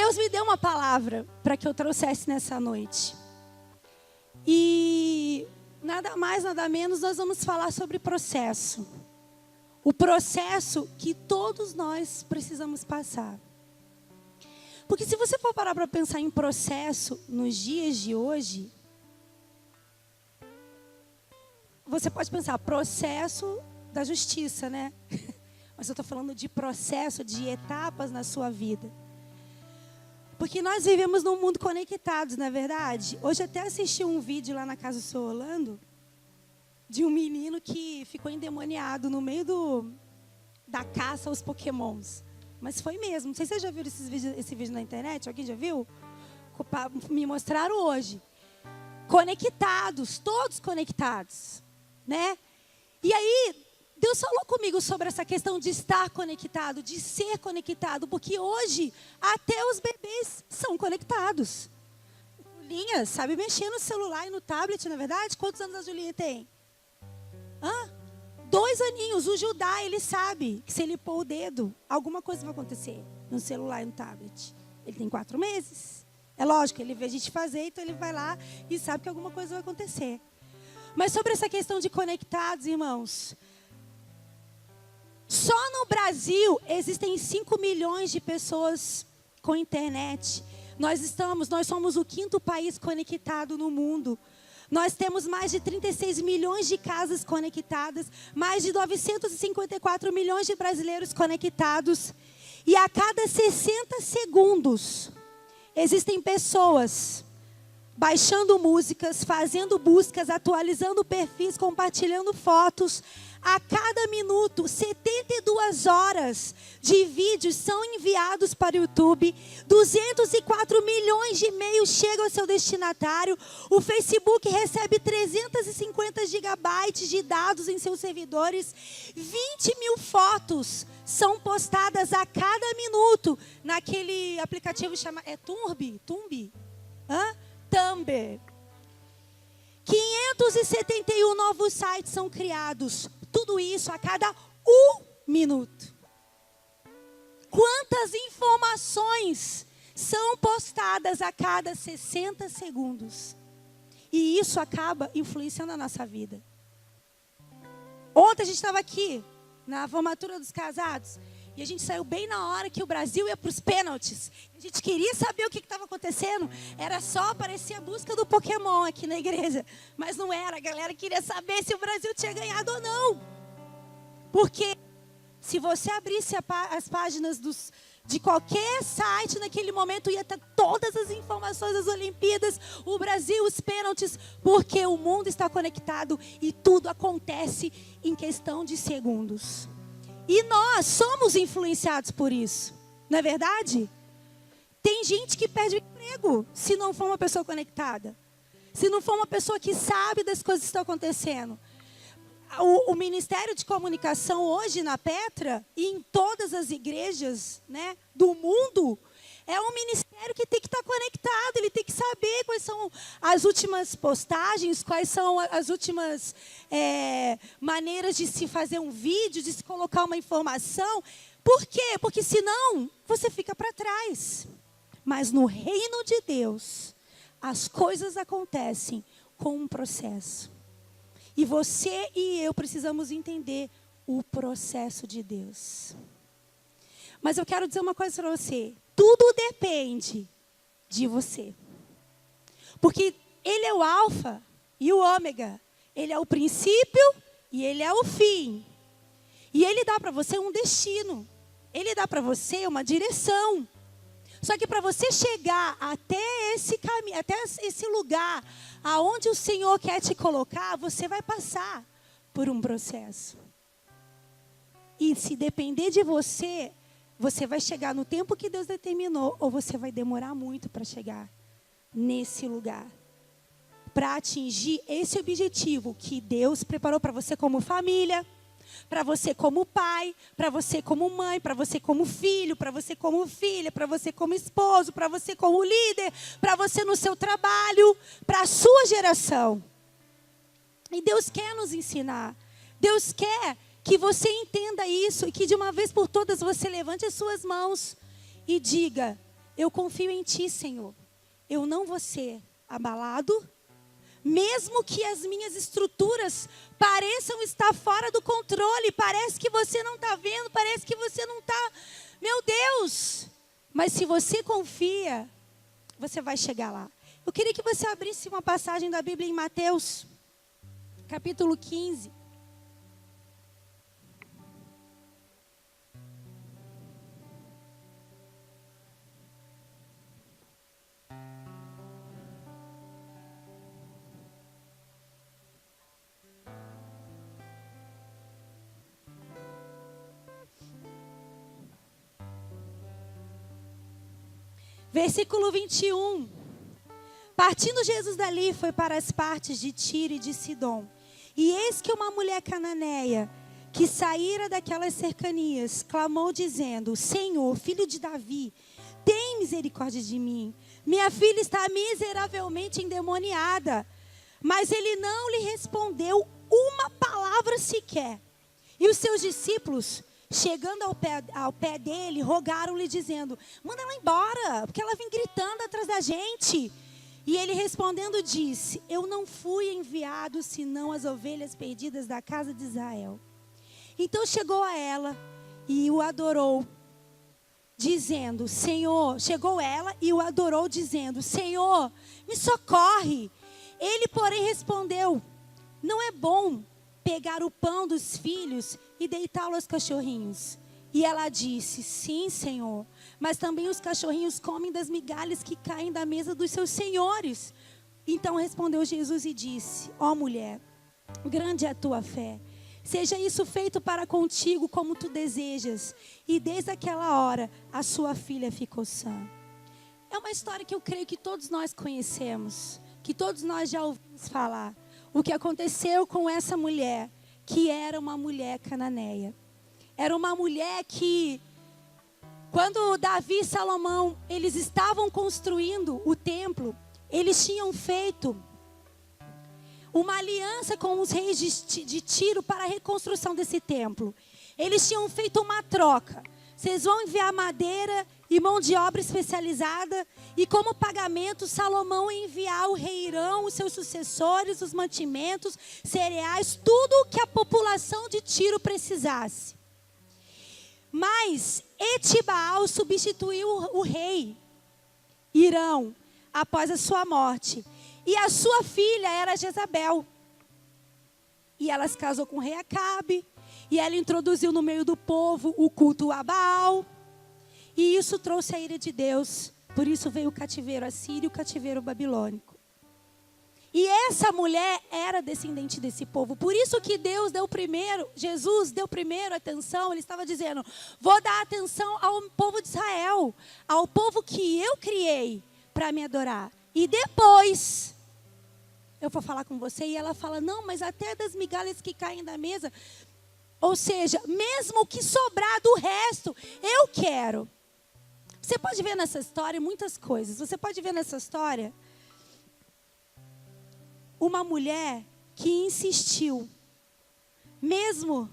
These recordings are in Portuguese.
Deus me deu uma palavra para que eu trouxesse nessa noite. E nada mais, nada menos, nós vamos falar sobre processo. O processo que todos nós precisamos passar. Porque se você for parar para pensar em processo nos dias de hoje, você pode pensar processo da justiça, né? Mas eu estou falando de processo, de etapas na sua vida. Porque nós vivemos num mundo conectados, não é verdade? Hoje até assisti um vídeo lá na casa do Sr. Orlando, de um menino que ficou endemoniado no meio da caça aos pokémons. Mas foi mesmo. Não sei se vocês já viram esse vídeo na internet. Alguém já viu? Me mostraram hoje. Conectados, todos conectados, né? E aí, Deus falou comigo sobre essa questão de estar conectado, de ser conectado. Porque hoje, até os bebês são conectados. Julinha sabe mexer no celular e no tablet, não é verdade? Quantos anos a Julinha tem? 2 aninhos, o Judá, ele sabe que se ele pôr o dedo, alguma coisa vai acontecer no celular e no tablet. Ele tem 4 meses. É lógico, ele vê a gente fazer, então ele vai lá e sabe que alguma coisa vai acontecer. Mas sobre essa questão de conectados, irmãos, só no Brasil existem 5 milhões de pessoas com internet. Nós somos o 5º país conectado no mundo. Nós temos mais de 36 milhões de casas conectadas, mais de 954 milhões de brasileiros conectados. E a cada 60 segundos, existem pessoas baixando músicas, fazendo buscas, atualizando perfis, compartilhando fotos. A cada minuto, 72 horas de vídeos são enviados para o YouTube. 204 milhões de e-mails chegam ao seu destinatário. O Facebook recebe 350 gigabytes de dados em seus servidores. 20 mil fotos são postadas a cada minuto naquele aplicativo chamado Tumblr. 571 novos sites são criados. Tudo isso a cada 1 minuto. Quantas informações são postadas a cada 60 segundos? E isso acaba influenciando a nossa vida. Ontem a gente estava aqui, na formatura dos casados, e a gente saiu bem na hora que o Brasil ia para os pênaltis. A gente queria saber o que estava acontecendo. Era só aparecer a busca do Pokémon aqui na igreja. Mas não era. A galera queria saber se o Brasil tinha ganhado ou não. Porque se você abrisse as páginas de qualquer site naquele momento, ia ter todas as informações das Olimpíadas, o Brasil, os pênaltis. Porque o mundo está conectado e tudo acontece em questão de segundos. E nós somos influenciados por isso, não é verdade? Tem gente que perde o emprego se não for uma pessoa conectada. Se não for uma pessoa que sabe das coisas que estão acontecendo. O Ministério de Comunicação hoje na Petra e em todas as igrejas, né, do mundo, é um ministério que tem que estar conectado. Ele tem que saber quais são as últimas postagens, quais são as últimas maneiras de se fazer um vídeo, de se colocar uma informação. Por quê? Porque senão você fica para trás. Mas no reino de Deus, as coisas acontecem com um processo. E você e eu precisamos entender o processo de Deus. Mas eu quero dizer uma coisa para você. Tudo depende de você. Porque Ele é o alfa e o ômega. Ele é o princípio e Ele é o fim. E Ele dá para você um destino. Ele dá para você uma direção. Só que para você chegar até esse caminho, até esse lugar aonde o Senhor quer te colocar, você vai passar por um processo. E se depender de você, você vai chegar no tempo que Deus determinou, ou você vai demorar muito para chegar nesse lugar. Para atingir esse objetivo que Deus preparou para você como família, para você como pai, para você como mãe, para você como filho, para você como filha, para você como esposo, para você como líder, para você no seu trabalho, para a sua geração. E Deus quer nos ensinar. Deus quer que você entenda isso e que de uma vez por todas você levante as suas mãos e diga: eu confio em ti, Senhor. Eu não vou ser abalado, mesmo que as minhas estruturas pareçam estar fora do controle. Parece que você não está vendo, parece que você não está... Meu Deus! Mas se você confia, você vai chegar lá. Eu queria que você abrisse uma passagem da Bíblia em Mateus, capítulo 15. Versículo 21. Partindo Jesus dali, foi para as partes de Tiro e de Sidom. E eis que uma mulher cananeia, que saíra daquelas cercanias, clamou dizendo: Senhor, filho de Davi, tem misericórdia de mim. Minha filha está miseravelmente endemoniada. Mas ele não lhe respondeu uma palavra sequer. E os seus discípulos, chegando ao pé dele, rogaram-lhe dizendo: manda ela embora, porque ela vem gritando atrás da gente. E ele respondendo disse: eu não fui enviado senão as ovelhas perdidas da casa de Israel. Então chegou a ela e o adorou, dizendo: Senhor, chegou ela e o adorou dizendo: Senhor, me socorre. Ele, porém, respondeu: não é bom pegar o pão dos filhos e deitá-lo aos cachorrinhos. E ela disse: sim, Senhor, mas também os cachorrinhos comem das migalhas que caem da mesa dos seus senhores. Então respondeu Jesus e disse: ó mulher, grande é a tua fé, seja isso feito para contigo como tu desejas. E desde aquela hora a sua filha ficou sã. É uma história que eu creio que todos nós conhecemos, que todos nós já ouvimos falar. O que aconteceu com essa mulher, que era uma mulher cananeia. Era uma mulher que, quando Davi e Salomão, eles estavam construindo o templo, eles tinham feito uma aliança com os reis de Tiro para a reconstrução desse templo. Eles tinham feito uma troca. Vocês vão enviar madeira e mão de obra especializada, e como pagamento, Salomão ia enviar o rei Hirão, os seus sucessores, os mantimentos, cereais, tudo o que a população de Tiro precisasse. Mas Etibaal substituiu o rei Hirão após a sua morte. E a sua filha era Jezabel. E ela se casou com o rei Acabe. E ela introduziu no meio do povo o culto a Baal. E isso trouxe a ira de Deus. Por isso veio o cativeiro assírio e o cativeiro babilônico. E essa mulher era descendente desse povo. Por isso que Jesus deu primeiro atenção. Ele estava dizendo: vou dar atenção ao povo de Israel, ao povo que eu criei para me adorar. E depois eu vou falar com você. E ela fala: não, mas até das migalhas que caem da mesa. Ou seja, mesmo o que sobrar do resto, eu quero. Você pode ver nessa história muitas coisas. Você pode ver nessa história uma mulher que insistiu, mesmo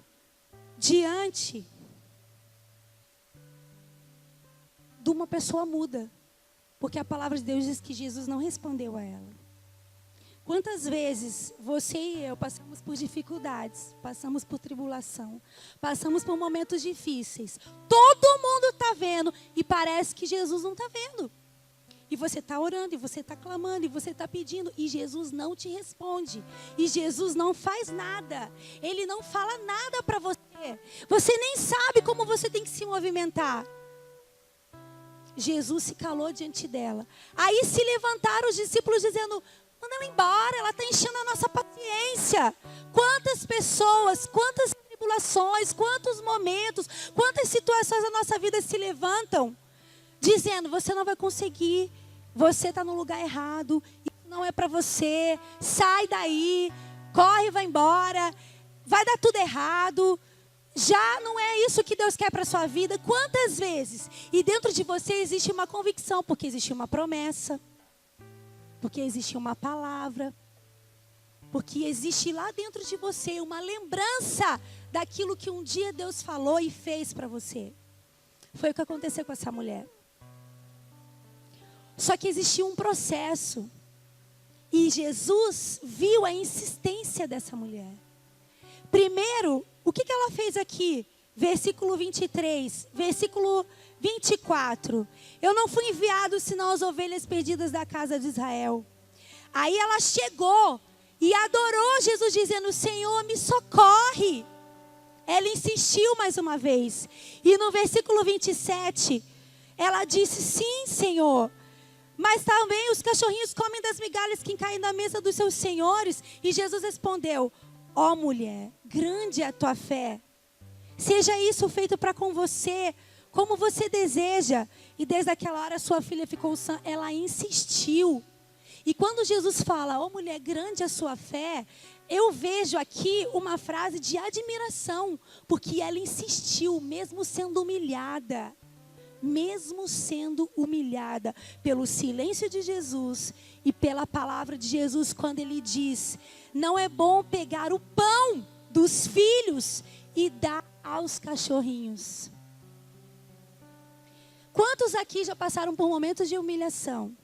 diante de uma pessoa muda. Porque a palavra de Deus diz que Jesus não respondeu a ela. Quantas vezes você e eu passamos por dificuldades, passamos por tribulação, passamos por momentos difíceis. Todo mundo está vendo e parece que Jesus não está vendo. E você está orando, e você está clamando, e você está pedindo, e Jesus não te responde. E Jesus não faz nada. Ele não fala nada para você. Você nem sabe como você tem que se movimentar. Jesus se calou diante dela. Aí se levantaram os discípulos dizendo: manda ela embora, ela está enchendo a nossa paciência. Quantas pessoas, quantas tribulações, quantos momentos, quantas situações da nossa vida se levantam dizendo: você não vai conseguir, você está no lugar errado, isso não é para você, sai daí, corre, vai embora, vai dar tudo errado, já não é isso que Deus quer para a sua vida. Quantas vezes? E dentro de você existe uma convicção, porque existe uma promessa, porque existe uma palavra, porque existe lá dentro de você uma lembrança daquilo que um dia Deus falou e fez para você. Foi o que aconteceu com essa mulher. Só que existia um processo. E Jesus viu a insistência dessa mulher. Primeiro, o que ela fez aqui? Versículo 23, versículo 24. Eu não fui enviado senão as ovelhas perdidas da casa de Israel. Aí ela chegou e adorou Jesus dizendo: Senhor, me socorre. Ela insistiu mais uma vez. E no versículo 27, ela disse: sim, Senhor. Mas também os cachorrinhos comem das migalhas que caem da mesa dos seus senhores. E Jesus respondeu: ó mulher, grande é a tua fé. Seja isso feito para com você, como você deseja. E desde aquela hora sua filha ficou sã. Ela insistiu. E quando Jesus fala: ó mulher, grande é a sua fé, eu vejo aqui uma frase de admiração. Porque ela insistiu, mesmo sendo humilhada. Mesmo sendo humilhada pelo silêncio de Jesus e pela palavra de Jesus, quando ele diz: não é bom pegar o pão dos filhos e dar aos cachorrinhos. Quantos aqui já passaram por momentos de humilhação?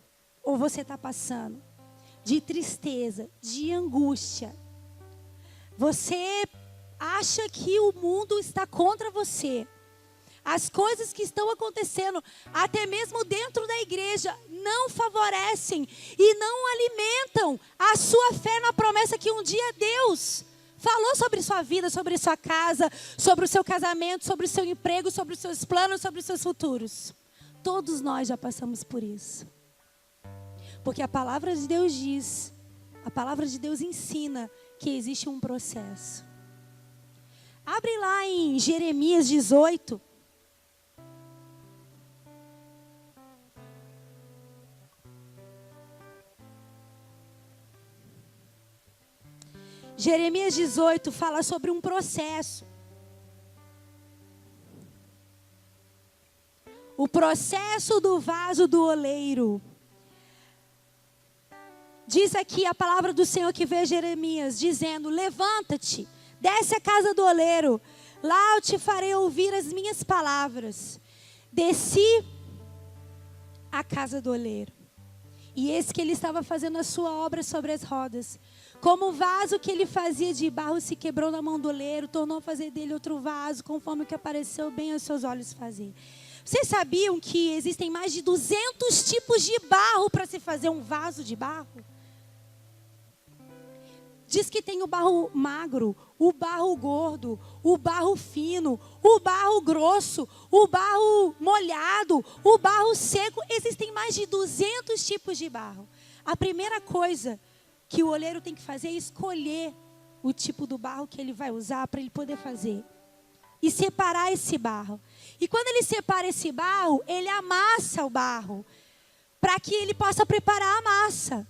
Ou você está passando? De tristeza, de angústia. Você acha que o mundo está contra você. As coisas que estão acontecendo, até mesmo dentro da igreja, não favorecem e não alimentam a sua fé na promessa que um dia Deus falou sobre sua vida, sobre sua casa, sobre o seu casamento, sobre o seu emprego, sobre os seus planos, sobre os seus futuros. Todos nós já passamos por isso. Porque a palavra de Deus diz, a palavra de Deus ensina que existe um processo. Abre lá em Jeremias 18. Jeremias 18 fala sobre um processo. O processo do vaso do oleiro. Diz aqui a palavra do Senhor que veio a Jeremias, dizendo: levanta-te, desce à casa do oleiro, lá eu te farei ouvir as minhas palavras. Desci à casa do oleiro. E eis que ele estava fazendo a sua obra sobre as rodas. Como o vaso que ele fazia de barro se quebrou na mão do oleiro, tornou a fazer dele outro vaso, conforme o que apareceu bem aos seus olhos fazer. Vocês sabiam que existem mais de 200 tipos de barro para se fazer um vaso de barro? Diz que tem o barro magro, o barro gordo, o barro fino, o barro grosso, o barro molhado, o barro seco. Existem mais de 200 tipos de barro. A primeira coisa que o oleiro tem que fazer é escolher o tipo do barro que ele vai usar para ele poder fazer. E separar esse barro. E quando ele separa esse barro, ele amassa o barro. Para que ele possa preparar a massa.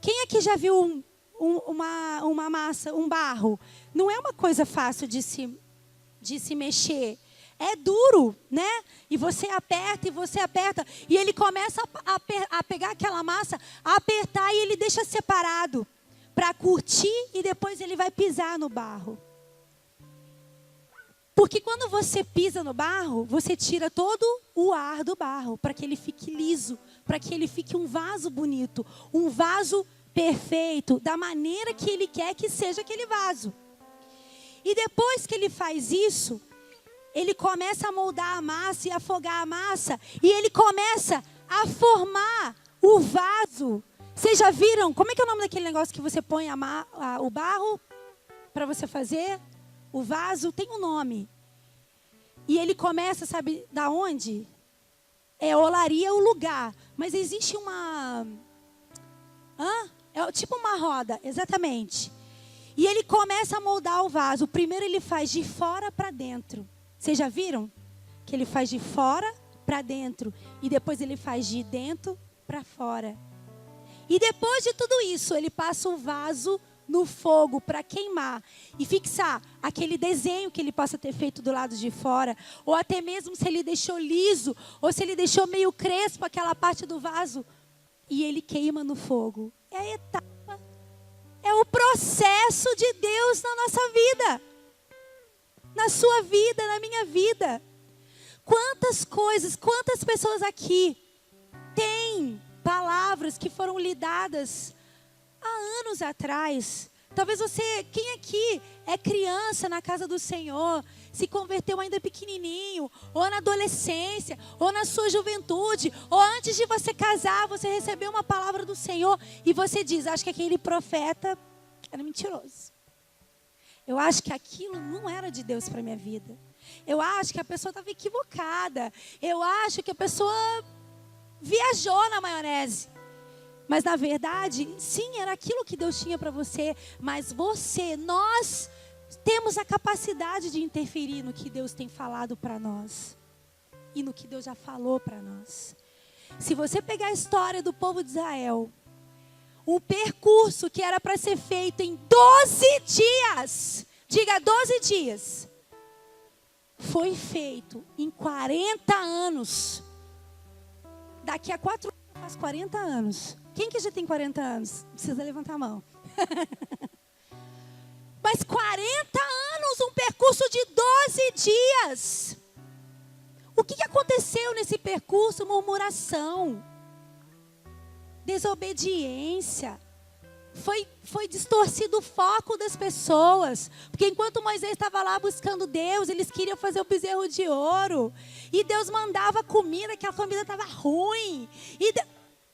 Quem aqui já viu uma massa, um barro? Não é uma coisa fácil de se mexer. É duro, né? E você aperta. E ele começa a pegar aquela massa, a apertar e ele deixa separado. Para curtir e depois ele vai pisar no barro. Porque quando você pisa no barro, você tira todo o ar do barro. Para que ele fique liso. Para que ele fique um vaso bonito. Um vaso perfeito. Da maneira que ele quer que seja aquele vaso. E depois que ele faz isso, ele começa a moldar a massa e afogar a massa. E ele começa a formar o vaso. Vocês já viram? Como é que é o nome daquele negócio que você põe o barro para você fazer? O vaso tem um nome. E ele começa, sabe da onde? Olaria o lugar. Mas existe uma... É tipo uma roda, exatamente. E ele começa a moldar o vaso. Primeiro ele faz de fora para dentro. Vocês já viram? Que ele faz de fora para dentro. E depois ele faz de dentro para fora. E depois de tudo isso, ele passa o vaso no fogo para queimar. E fixar aquele desenho que ele possa ter feito do lado de fora. Ou até mesmo se ele deixou liso. Ou se ele deixou meio crespo aquela parte do vaso. E ele queima no fogo. É a etapa. É o processo de Deus na nossa vida. Na sua vida, na minha vida. Quantas coisas, quantas pessoas aqui têm palavras que foram lhe dadas há anos atrás. Talvez você, quem aqui é criança na casa do Senhor, se converteu ainda pequenininho, ou na adolescência, ou na sua juventude, ou antes de você casar, você recebeu uma palavra do Senhor e você diz, acho que aquele profeta era mentiroso. Eu acho que aquilo não era de Deus para a minha vida. Eu acho que a pessoa estava equivocada. Eu acho que a pessoa viajou na maionese. Mas na verdade, sim, era aquilo que Deus tinha para você. Mas nós temos a capacidade de interferir no que Deus tem falado para nós. E no que Deus já falou para nós. Se você pegar a história do povo de Israel, um percurso que era para ser feito em 12 dias. Diga 12 dias. Foi feito em 40 anos. Daqui a 4 anos, faz 40 anos. Quem que já tem 40 anos? Não precisa levantar a mão. Mas 40 anos, um percurso de 12 dias. O que aconteceu nesse percurso? Murmuração. Desobediência. Foi distorcido o foco das pessoas. Porque enquanto Moisés estava lá buscando Deus, eles queriam fazer o bezerro de ouro. E Deus mandava comida, que a comida estava ruim.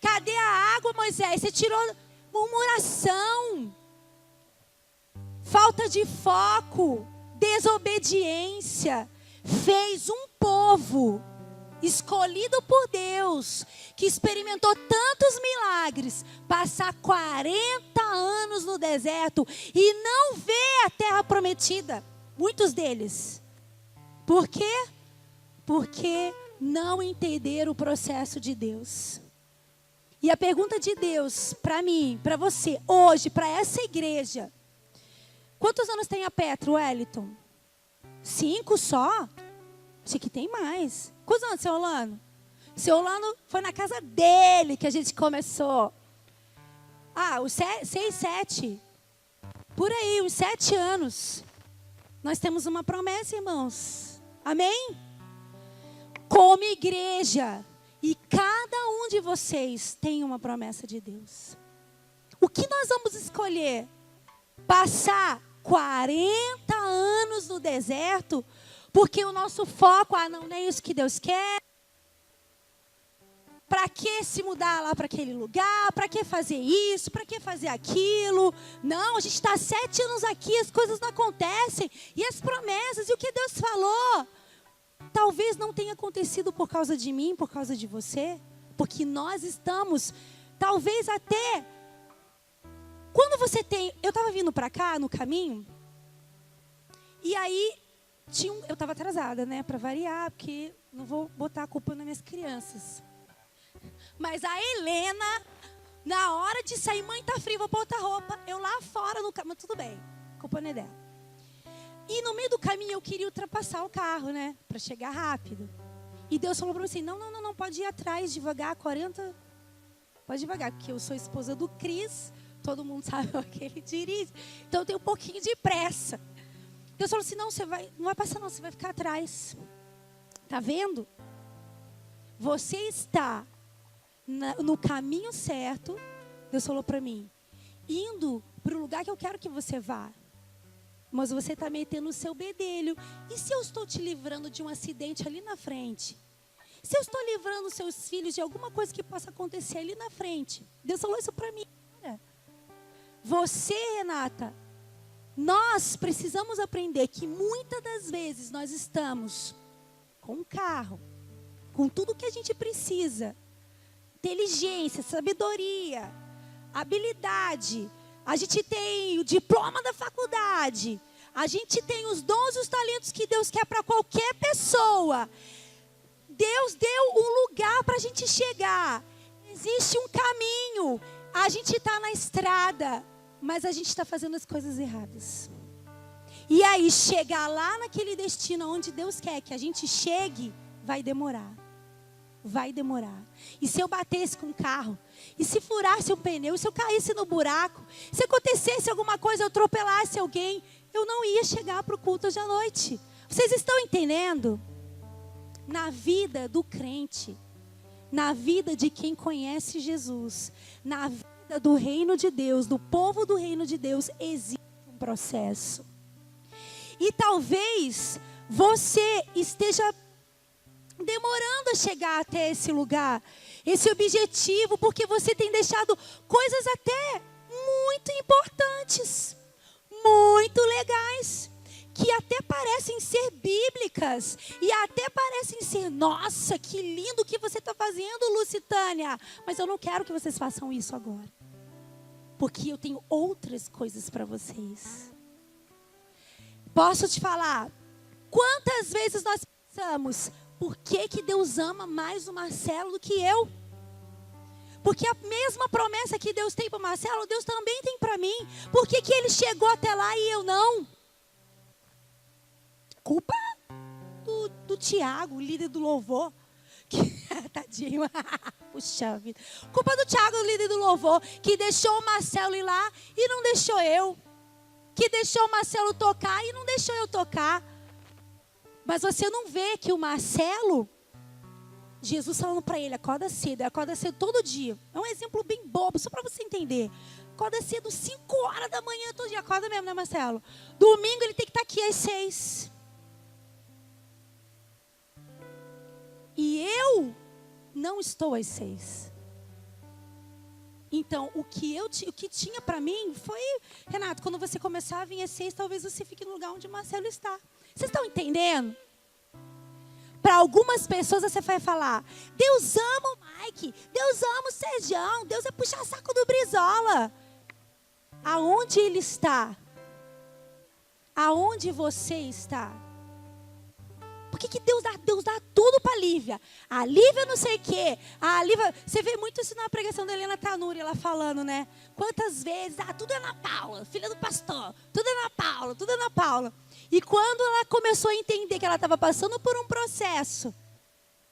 Cadê a água, Moisés? Você tirou murmuração. Falta de foco. Desobediência. Fez um povo escolhido por Deus, que experimentou tantos milagres, passar 40 anos no deserto e não ver a terra prometida. Muitos deles. Por quê? Porque não entenderam o processo de Deus. E a pergunta de Deus para mim, para você, hoje, para essa igreja. Quantos anos tem a Petra, Wellington? 5 só? Achei que tem mais. Quantos anos, seu Orlando? Seu Orlando foi na casa dele que a gente começou. Os 6, 7. Por aí, uns 7 anos. Nós temos uma promessa, irmãos. Amém? Como igreja. E cada um de vocês tem uma promessa de Deus. O que nós vamos escolher? Passar 40 anos no deserto? Porque o nosso foco, não é isso que Deus quer. Para que se mudar lá para aquele lugar? Para que fazer isso? Para que fazer aquilo? Não, a gente está 7 anos aqui, as coisas não acontecem. E as promessas, e o que Deus falou? Talvez não tenha acontecido por causa de mim, por causa de você. Porque nós estamos, talvez até... Quando você tem... Eu estava vindo para cá, no caminho. E aí... Eu estava atrasada, né? Para variar, porque não vou botar a culpa nas minhas crianças. Mas a Helena, na hora de sair, mãe, tá frio, vou botar roupa. Eu lá fora no caminho, tudo bem, a culpa não é dela. E no meio do caminho eu queria ultrapassar o carro, né? Para chegar rápido. E Deus falou para mim assim, não, pode ir atrás, devagar, 40. Pode devagar, porque eu sou esposa do Cris, todo mundo sabe que ele dirige. Então eu tenho um pouquinho de pressa. Deus falou assim, não vai passar não, você vai ficar atrás. Tá vendo? Você está no caminho certo, Deus falou para mim, indo para o lugar que eu quero que você vá. Mas você está metendo o seu bedelho. E se eu estou te livrando de um acidente ali na frente? Se eu estou livrando seus filhos de alguma coisa que possa acontecer ali na frente? Deus falou isso para mim. Você, Renata, nós precisamos aprender que muitas das vezes nós estamos com um carro, com tudo que a gente precisa, inteligência, sabedoria, habilidade, a gente tem o diploma da faculdade, a gente tem os dons e os talentos que Deus quer para qualquer pessoa. Deus deu um lugar para a gente chegar, existe um caminho, a gente está na estrada, mas a gente está fazendo as coisas erradas. E aí, chegar lá naquele destino onde Deus quer que a gente chegue, vai demorar. Vai demorar. E se eu batesse com o carro? E se furasse um pneu? E se eu caísse no buraco? Se acontecesse alguma coisa, eu atropelasse alguém? Eu não ia chegar para o culto hoje à noite. Vocês estão entendendo? Na vida do crente, na vida de quem conhece Jesus, na vida do reino de Deus, do povo do reino de Deus, existe um processo. E talvez você esteja demorando a chegar até esse lugar, esse objetivo, porque você tem deixado coisas até muito importantes, muito legais, que até parecem ser bíblicas, e até parecem ser, nossa, que lindo que você está fazendo, Lucitânia, mas eu não quero que vocês façam isso agora, porque eu tenho outras coisas para vocês. Posso te falar, quantas vezes nós pensamos, por que Deus ama mais o Marcelo do que eu? Porque a mesma promessa que Deus tem para o Marcelo, Deus também tem para mim. Por que ele chegou até lá e eu não? Culpa do Tiago, líder do louvor. Tadinho. Puxa vida. Culpa do Tiago, líder do louvor, que deixou o Marcelo ir lá e não deixou eu. Que deixou o Marcelo tocar e não deixou eu tocar. Mas você não vê que o Marcelo, Jesus falando para ele, acorda cedo todo dia. É um exemplo bem bobo, só para você entender. Acorda cedo, 5 horas da manhã, todo dia. Acorda mesmo, né, Marcelo? Domingo ele tem que estar aqui às 6. E eu não estou às 6. Então, o que tinha para mim foi, Renato, quando você começar a vir às 6, talvez você fique no lugar onde o Marcelo está. Vocês estão entendendo? Para algumas pessoas você vai falar, Deus ama o Mike, Deus ama o Sejão, Deus é puxar saco do Brizola. Aonde ele está? Aonde você está? Por que Deus dá tudo para a Lívia? A Lívia não sei o quê. A Lívia, você vê muito isso na pregação da Helena Tanuri, ela falando, né? Quantas vezes, tudo é Ana Paula, filha do pastor. Tudo é Ana Paula, tudo é Ana Paula. E quando ela começou a entender que ela estava passando por um processo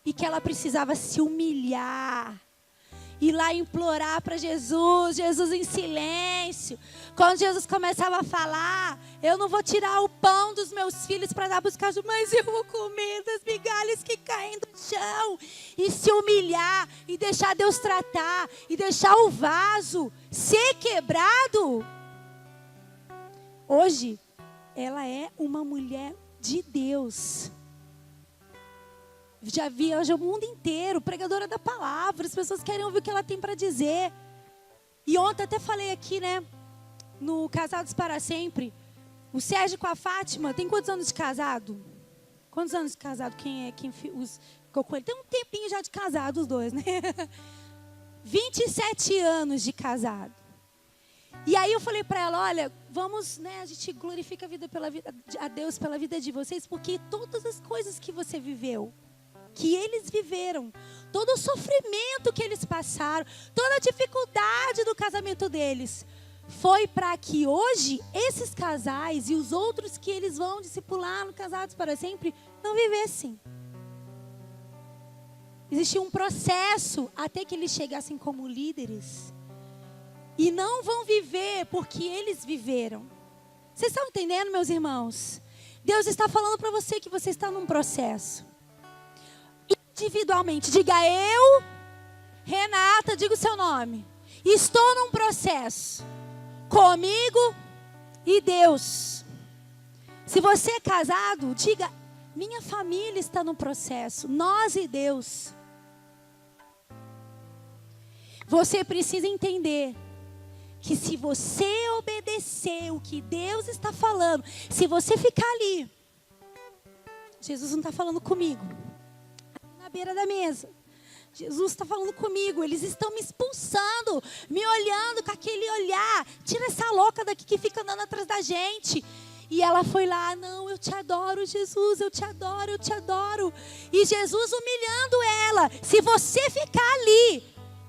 e que ela precisava se humilhar, ir lá implorar para Jesus, Jesus em silêncio. Quando Jesus começava a falar, eu não vou tirar o pão dos meus filhos para dar para os cachorros, mas eu vou comer das migalhas que caem do chão. E se humilhar, e deixar Deus tratar, e deixar o vaso ser quebrado. Hoje, ela é uma mulher de Deus. Já viaja o mundo inteiro, pregadora da palavra. As pessoas querem ouvir o que ela tem para dizer. E ontem até falei aqui, né? No Casados para Sempre. O Sérgio com a Fátima, tem quantos anos de casado? Quantos anos de casado? Quem ficou com ele? Tem um tempinho já de casado os dois, né? 27 anos de casado. E aí eu falei para ela, olha, vamos, né? A gente glorifica a Deus pela vida de vocês, porque todas as coisas que você viveu, que eles viveram, todo o sofrimento que eles passaram, toda a dificuldade do casamento deles, foi para que hoje esses casais e os outros que eles vão discipular no Casados para Sempre não vivessem. Existia um processo até que eles chegassem como líderes. E não vão viver porque eles viveram. Vocês estão entendendo, meus irmãos? Deus está falando para você que você está num processo. Individualmente, diga eu, Renata, diga o seu nome. Estou num processo. Comigo e Deus. Se você é casado, diga, minha família está no processo. Nós e Deus. Você precisa entender que se você obedecer o que Deus está falando, se você ficar ali, Jesus não está falando comigo, na beira da mesa. Jesus está falando comigo, eles estão me expulsando, me olhando com aquele olhar. Tira essa louca daqui que fica andando atrás da gente. E ela foi lá, não, eu te adoro, Jesus, eu te adoro, eu te adoro. E Jesus humilhando ela. Se você ficar ali,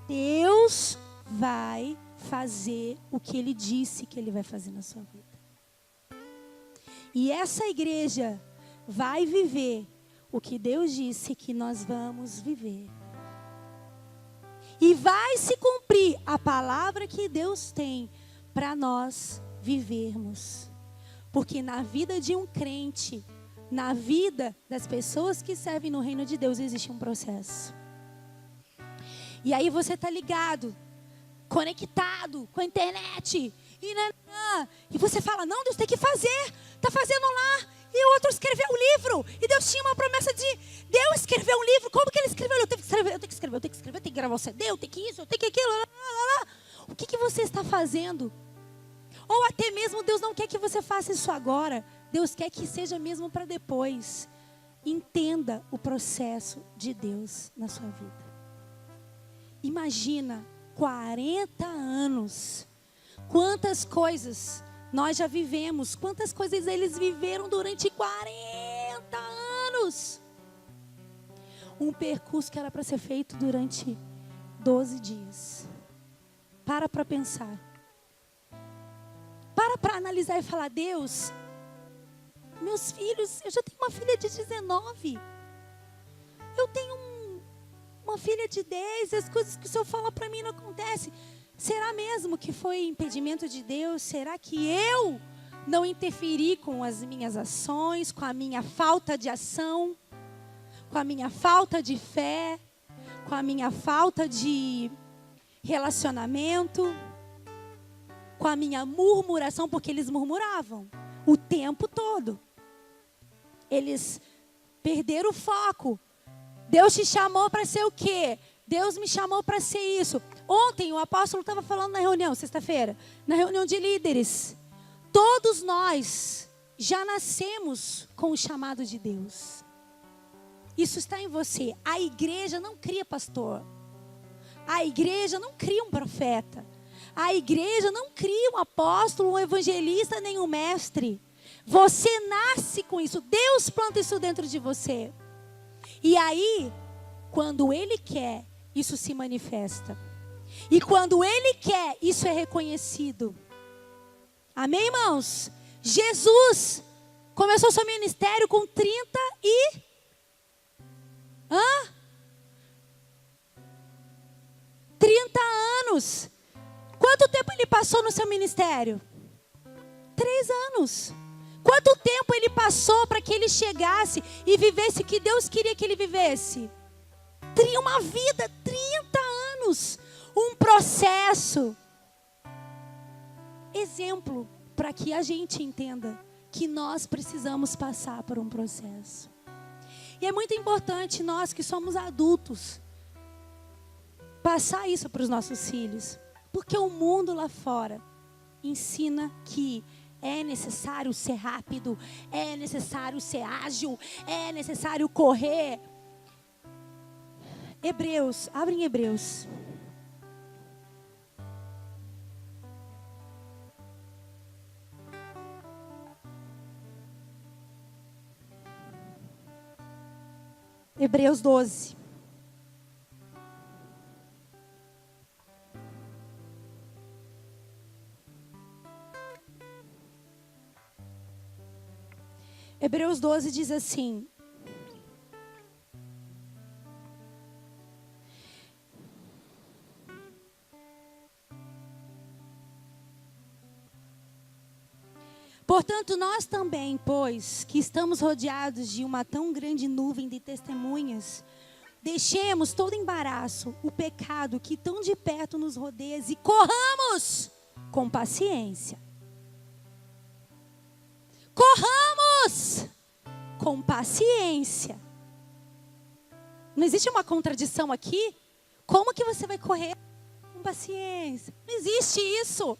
Deus vai fazer o que Ele disse que Ele vai fazer na sua vida. E essa igreja vai viver o que Deus disse que nós vamos viver. E vai se cumprir a palavra que Deus tem para nós vivermos. Porque na vida de um crente, na vida das pessoas que servem no reino de Deus, existe um processo. E aí você está ligado, conectado com a internet. E você fala, não, Deus tem que fazer. Está fazendo lá. E o outro escreveu um livro. E Deus tinha uma promessa de Deus escrever um livro. Como que ele escreveu? Eu tenho que escrever, eu tenho que escrever, eu tenho que escrever, eu tenho que gravar o CD, eu tenho que isso, eu tenho que aquilo. O que você está fazendo? Ou até mesmo Deus não quer que você faça isso agora. Deus quer que seja mesmo para depois. Entenda o processo de Deus na sua vida. Imagina 40 anos. Quantas coisas nós já vivemos. Quantas coisas eles viveram durante 40 anos. Um percurso que era para ser feito durante 12 dias. Para pensar. Para analisar e falar, Deus, meus filhos, eu já tenho uma filha de 19. Eu tenho uma filha de 10, as coisas que o Senhor fala para mim não acontecem. Será mesmo que foi impedimento de Deus? Será que eu não interferi com as minhas ações, com a minha falta de ação, com a minha falta de fé, com a minha falta de relacionamento, com a minha murmuração, porque eles murmuravam o tempo todo. Eles perderam o foco. Deus te chamou para ser o quê? Deus me chamou para ser isso. Ontem o apóstolo estava falando na reunião, sexta-feira, na reunião de líderes. Todos nós já nascemos com o chamado de Deus. Isso está em você. A igreja não cria pastor. A igreja não cria um profeta. A igreja não cria um apóstolo, um evangelista, nem um mestre. Você nasce com isso. Deus planta isso dentro de você. E aí, quando Ele quer, isso se manifesta. E quando Ele quer, isso é reconhecido. Amém, irmãos? Jesus começou seu ministério com 30 anos. Quanto tempo Ele passou no seu ministério? 3 anos. Quanto tempo Ele passou para que Ele chegasse e vivesse o que Deus queria que Ele vivesse? Uma vida, 30 anos. Um processo. Exemplo para que a gente entenda que nós precisamos passar por um processo. E é muito importante nós que somos adultos passar isso para os nossos filhos. Porque o mundo lá fora ensina que é necessário ser rápido, é necessário ser ágil, é necessário correr. Hebreus, abrem Hebreus. Hebreus 12. Hebreus 12 diz assim: portanto, nós também, pois, que estamos rodeados de uma tão grande nuvem de testemunhas, deixemos todo embaraço, o pecado que tão de perto nos rodeia e corramos com paciência. Corramos com paciência. Não existe uma contradição aqui? Como que você vai correr com paciência? Não existe isso.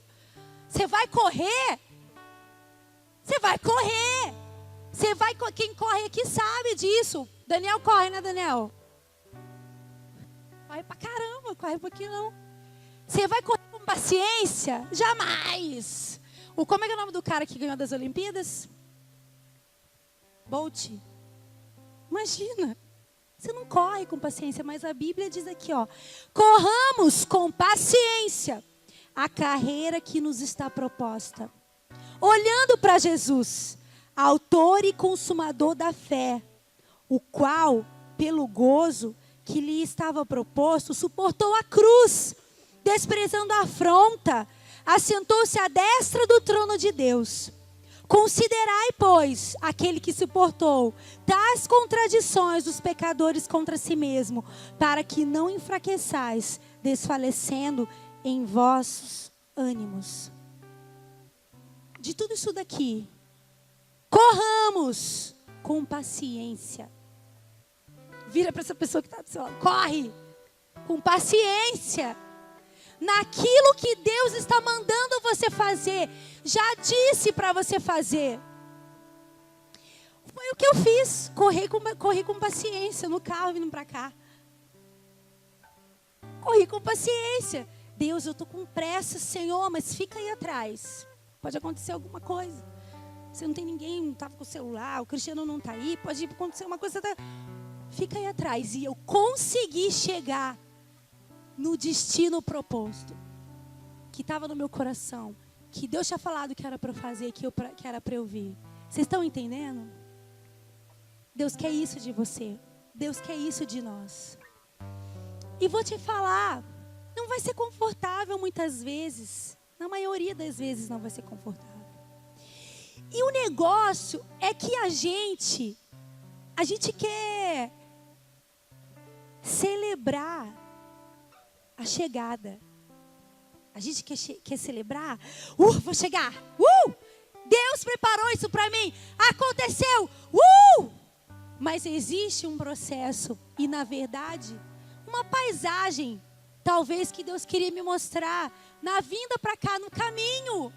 Você vai correr. Você vai correr. Você vai, quem corre aqui sabe disso. Daniel corre, né, Daniel? Corre pra caramba, corre um pouquinho não. Você vai correr com paciência? Jamais. Como é que é o nome do cara que ganhou das Olimpíadas? Bolt. Imagina. Você não corre com paciência, mas a Bíblia diz aqui, ó: corramos com paciência a carreira que nos está proposta, olhando para Jesus, autor e consumador da fé, o qual, pelo gozo que lhe estava proposto, suportou a cruz, desprezando a afronta, assentou-se à destra do trono de Deus. Considerai, pois, aquele que suportou tais contradições dos pecadores contra si mesmo, para que não enfraqueçais, desfalecendo em vossos ânimos. De tudo isso daqui, corramos com paciência. Vira para essa pessoa que está do seu lado. Corre com paciência. Naquilo que Deus está mandando você fazer. Já disse para você fazer. Foi o que eu fiz. Corri com paciência no carro vindo para cá. Corri com paciência. Deus, eu estou com pressa, Senhor, mas fica aí atrás. Pode acontecer alguma coisa. Você não tem ninguém, não estava com o celular, o Cristiano não está aí, pode acontecer uma coisa. Fica aí atrás. E eu consegui chegar no destino proposto, que estava no meu coração, que Deus tinha falado que era para eu fazer, que era para eu vir. Vocês estão entendendo? Deus quer isso de você. Deus quer isso de nós. E vou te falar, não vai ser confortável muitas vezes. Na maioria das vezes não vai ser confortável. E o negócio é que a gente quer celebrar a chegada. A gente quer celebrar. Vou chegar. Deus preparou isso para mim. Aconteceu. Mas existe um processo e, na verdade, uma paisagem, talvez, que Deus queria me mostrar na vinda para cá, no caminho.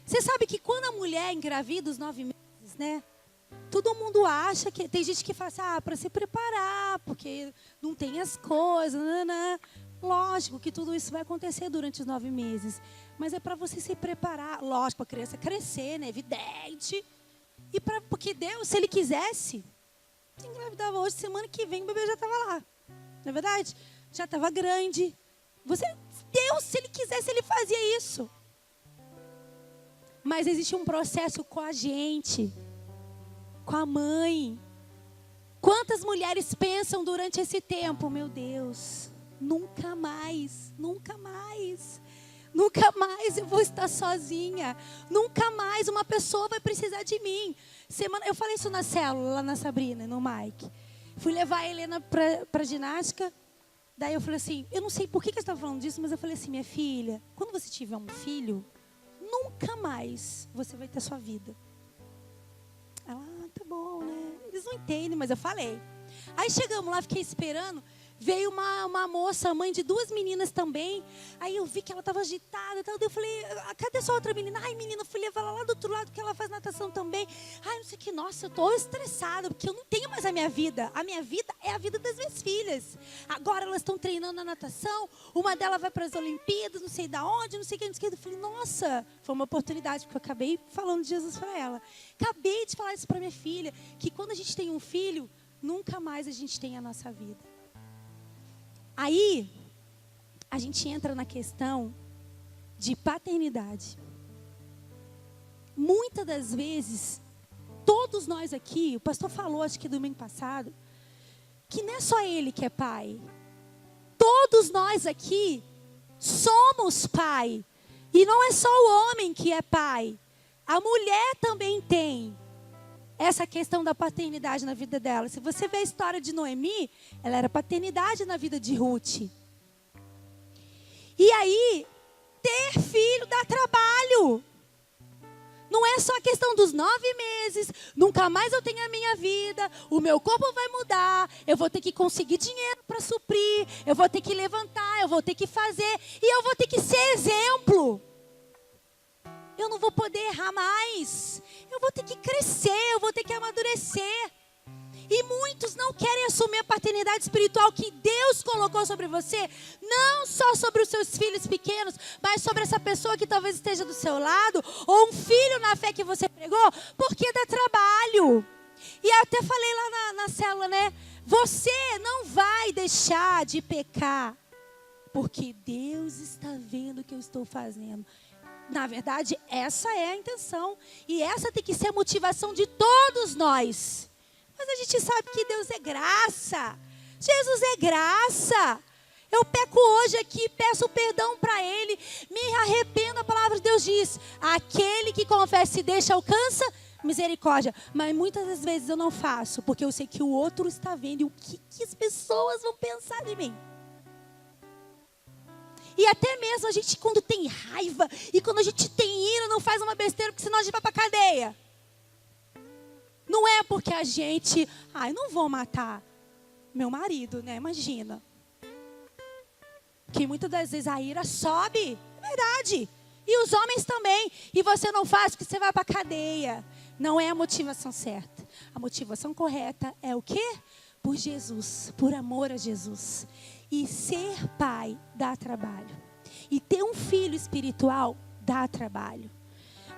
Você sabe que quando a mulher engravida os 9 meses, né? Todo mundo acha que... Tem gente que fala assim, para se preparar, porque não tem as coisas. Lógico que tudo isso vai acontecer durante os 9 meses. Mas é para você se preparar. Lógico, para a criança crescer, né? Evidente. E porque Deus, se Ele quisesse, engravidava hoje, semana que vem o bebê já estava lá. Não é verdade? Já estava grande. Deus, se Ele quisesse, Ele fazia isso. Mas existe um processo com a gente, com a mãe. Quantas mulheres pensam durante esse tempo, meu Deus, nunca mais eu vou estar sozinha. Nunca mais uma pessoa vai precisar de mim. Eu falei isso na célula, lá na Sabrina, no Mike. Fui levar a Helena para ginástica. Daí eu falei assim, eu não sei por que você estava falando disso, mas eu falei assim, minha filha, quando você tiver um filho, nunca mais você vai ter sua vida. Ela, tá bom, né? Eles não entendem, mas eu falei. Aí chegamos lá, fiquei esperando. Veio uma moça, mãe de 2 meninas também. Aí eu vi que ela estava agitada. Daí eu falei, cadê sua outra menina? Ai, menina, eu fui levar ela lá do outro lado, que ela faz natação também. Ai, não sei o que. Nossa, eu estou estressada, porque eu não tenho mais a minha vida. A minha vida é a vida das minhas filhas. Agora elas estão treinando na natação. Uma delas vai para as Olimpíadas, não sei de onde, não sei o que, não sei o que. Eu falei, nossa, foi uma oportunidade, porque eu acabei falando de Jesus para ela. Acabei de falar isso para minha filha, que quando a gente tem um filho, nunca mais a gente tem a nossa vida. Aí, a gente entra na questão de paternidade. Muitas das vezes, todos nós aqui, o pastor falou, acho que domingo passado, que não é só ele que é pai. Todos nós aqui somos pai. E não é só o homem que é pai. A mulher também tem essa questão da paternidade na vida dela. Se você vê a história de Noemi, ela era paternidade na vida de Ruth. E aí, ter filho dá trabalho. Não é só a questão dos 9 meses, nunca mais eu tenho a minha vida, o meu corpo vai mudar, eu vou ter que conseguir dinheiro para suprir, eu vou ter que levantar, eu vou ter que fazer, e eu vou ter que ser exemplo. Eu não vou poder errar mais. Eu vou ter que crescer, eu vou ter que amadurecer. E muitos não querem assumir a paternidade espiritual que Deus colocou sobre você. Não só sobre os seus filhos pequenos, mas sobre essa pessoa que talvez esteja do seu lado. Ou um filho na fé que você pregou, porque dá trabalho. E eu até falei lá na célula, né? Você não vai deixar de pecar, porque Deus está vendo o que eu estou fazendo. Na verdade, essa é a intenção. E essa tem que ser a motivação de todos nós. Mas a gente sabe que Deus é graça. Jesus é graça. Eu peco hoje aqui, peço perdão para Ele. Me arrependo, a palavra de Deus diz. Aquele que confessa soubesse, deixa, alcança misericórdia. Mas muitas das vezes eu não faço, porque eu sei que o outro está vendo e o que as pessoas vão pensar de mim. E até mesmo a gente, quando tem raiva e quando a gente tem ira, não faz uma besteira, porque senão a gente vai para a cadeia. Não é porque a gente, não vou matar meu marido, né? Imagina. Que muitas das vezes a ira sobe, é verdade. E os homens também. E você não faz porque você vai para a cadeia. Não é a motivação certa. A motivação correta é o quê? Por Jesus, por amor a Jesus. E ser pai dá trabalho. E ter um filho espiritual dá trabalho.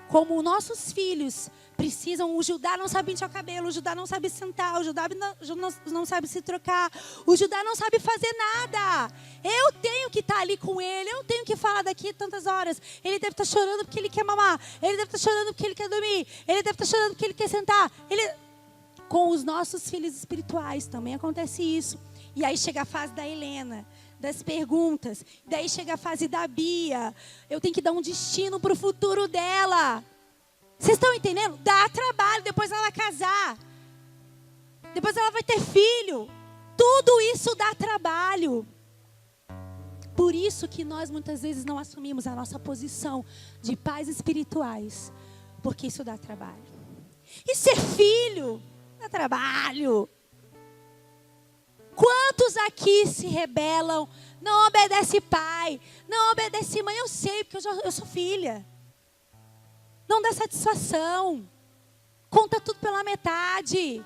Como nossos filhos precisam, o Judá não sabe pentear o cabelo, o Judá não sabe sentar, o Judá não sabe se trocar, o Judá não sabe fazer nada. Eu tenho que estar ali com ele, eu tenho que falar daqui tantas horas. Ele deve estar chorando porque ele quer mamar, ele deve estar chorando porque ele quer dormir, ele deve estar chorando porque ele quer sentar. Com os nossos filhos espirituais também acontece isso. E aí chega a fase da Helena, das perguntas. Daí chega a fase da Bia. Eu tenho que dar um destino para o futuro dela. Vocês estão entendendo? Dá trabalho, depois ela vai casar. Depois ela vai ter filho. Tudo isso dá trabalho. Por isso que nós muitas vezes não assumimos a nossa posição de pais espirituais. Porque isso dá trabalho. E ser filho dá trabalho. Quantos aqui se rebelam, não obedece pai, não obedece mãe? Eu sei, porque eu sou filha. Não dá satisfação. Conta tudo pela metade.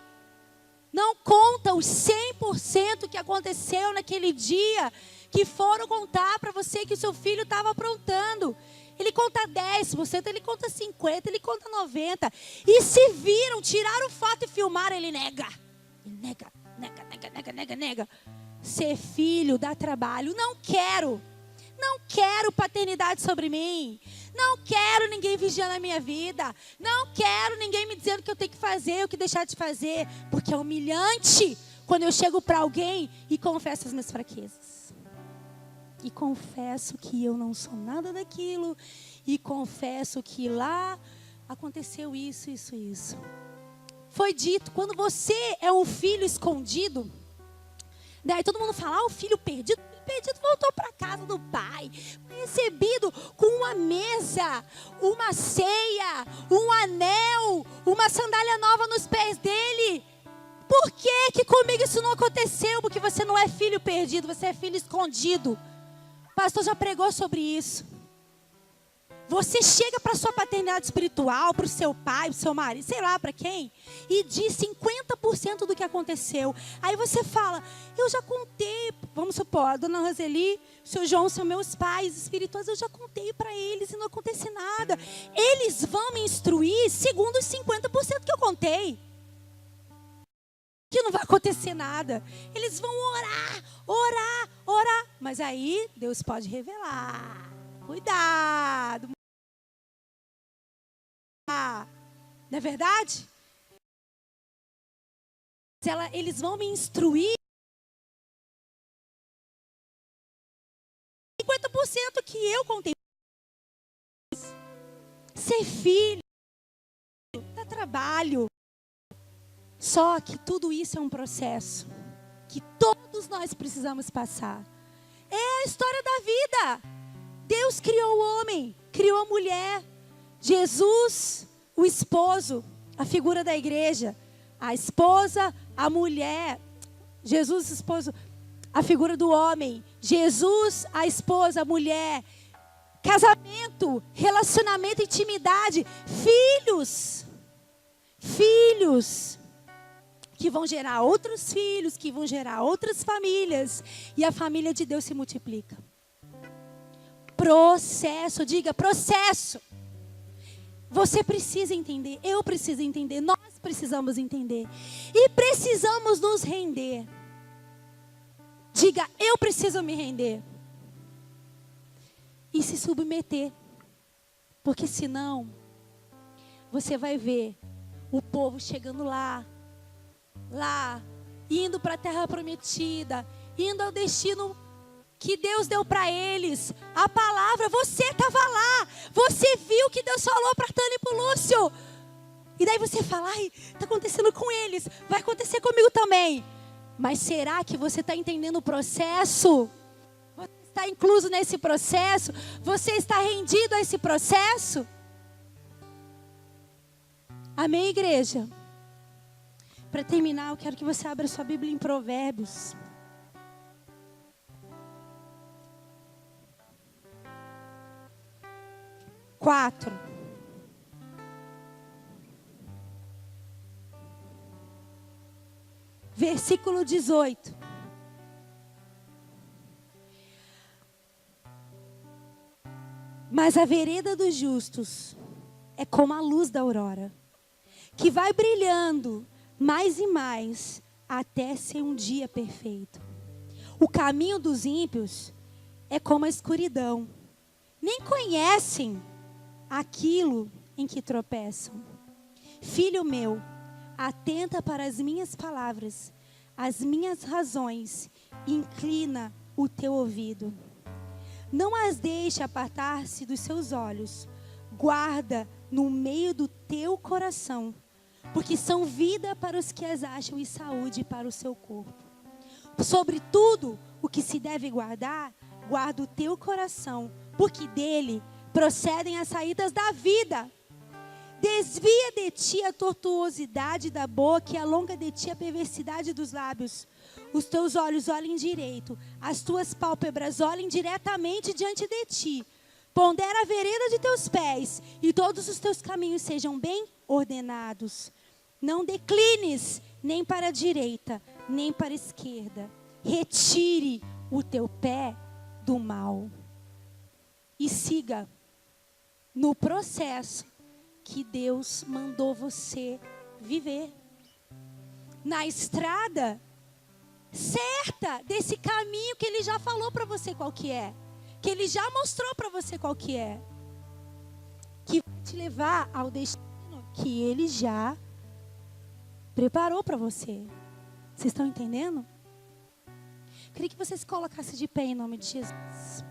Não conta os 100% que aconteceu naquele dia, que foram contar para você que o seu filho estava aprontando. Ele conta 10%, ele conta 50%, ele conta 90%. E se viram, tiraram foto e filmaram, ele nega. Ele nega. Nega. Ser filho dá trabalho. Não quero paternidade sobre mim. Não quero ninguém vigiando a minha vida. Não quero ninguém me dizendo o que eu tenho que fazer, o que deixar de fazer. Porque é humilhante quando eu chego para alguém e confesso as minhas fraquezas. E confesso que eu não sou nada daquilo. E confesso que lá aconteceu isso. Foi dito, quando você é um filho escondido, daí todo mundo fala, o filho perdido voltou para a casa do pai, recebido com uma mesa, uma ceia, um anel, uma sandália nova nos pés dele. Por que comigo isso não aconteceu? Porque você não é filho perdido, você é filho escondido. O pastor já pregou sobre isso. Você chega para a sua paternidade espiritual, para o seu pai, para o seu marido, sei lá para quem, e diz 50% do que aconteceu. Aí você fala, eu já contei, vamos supor, a dona Roseli, o seu João são meus pais espirituais, eu já contei para eles e não acontece nada. Eles vão me instruir segundo os 50% que eu contei. Que não vai acontecer nada. Eles vão orar. Mas aí Deus pode revelar. Cuidado. Não é verdade? Eles vão me instruir 50% que eu contei. Ser filho dá trabalho. Só que tudo isso é um processo que todos nós precisamos passar. É a história da vida. Deus criou o homem, criou a mulher. Jesus, o esposo, a figura da igreja. A esposa, a mulher. Jesus, o esposo, a figura do homem. Jesus, a esposa, a mulher. Casamento, relacionamento, intimidade. Filhos. Filhos. Que vão gerar outros filhos, que vão gerar outras famílias. E a família de Deus se multiplica. Processo, diga processo. Você precisa entender, eu preciso entender, nós precisamos entender. E precisamos nos render. Diga, eu preciso me render. E se submeter. Porque senão, você vai ver o povo chegando lá, indo para a terra prometida, indo ao destino que Deus deu para eles. A palavra, você estava lá. Você viu que Deus falou para Tânia e para o Lúcio. E daí você fala, ai, está acontecendo com eles. Vai acontecer comigo também. Mas será que você está entendendo o processo? Você está incluso nesse processo? Você está rendido a esse processo? Amém, igreja? Para terminar, eu quero que você abra sua Bíblia em Provérbios. Versículo 18. Mas a vereda dos justos é como a luz da aurora, que vai brilhando mais e mais até ser um dia perfeito. O caminho dos ímpios é como a escuridão. Nem conhecem aquilo em que tropeçam. Filho meu, atenta para as minhas palavras, as minhas razões, inclina o teu ouvido. Não as deixe apartar-se dos seus olhos, guarda no meio do teu coração, porque são vida para os que as acham e saúde para o seu corpo. Sobre tudo o que se deve guardar, guarda o teu coração, porque dele procedem as saídas da vida. Desvia de ti a tortuosidade da boca e alonga de ti a perversidade dos lábios. Os teus olhos olhem direito, as tuas pálpebras olhem diretamente diante de ti. Pondera a vereda de teus pés e todos os teus caminhos sejam bem ordenados. Não declines nem para a direita, nem para a esquerda. Retire o teu pé do mal. E siga no processo que Deus mandou você viver. Na estrada certa desse caminho que Ele já falou para você qual que é. Que Ele já mostrou para você qual que é. Que vai te levar ao destino que Ele já preparou para você. Vocês estão entendendo? Queria que você se colocasse de pé em nome de Jesus.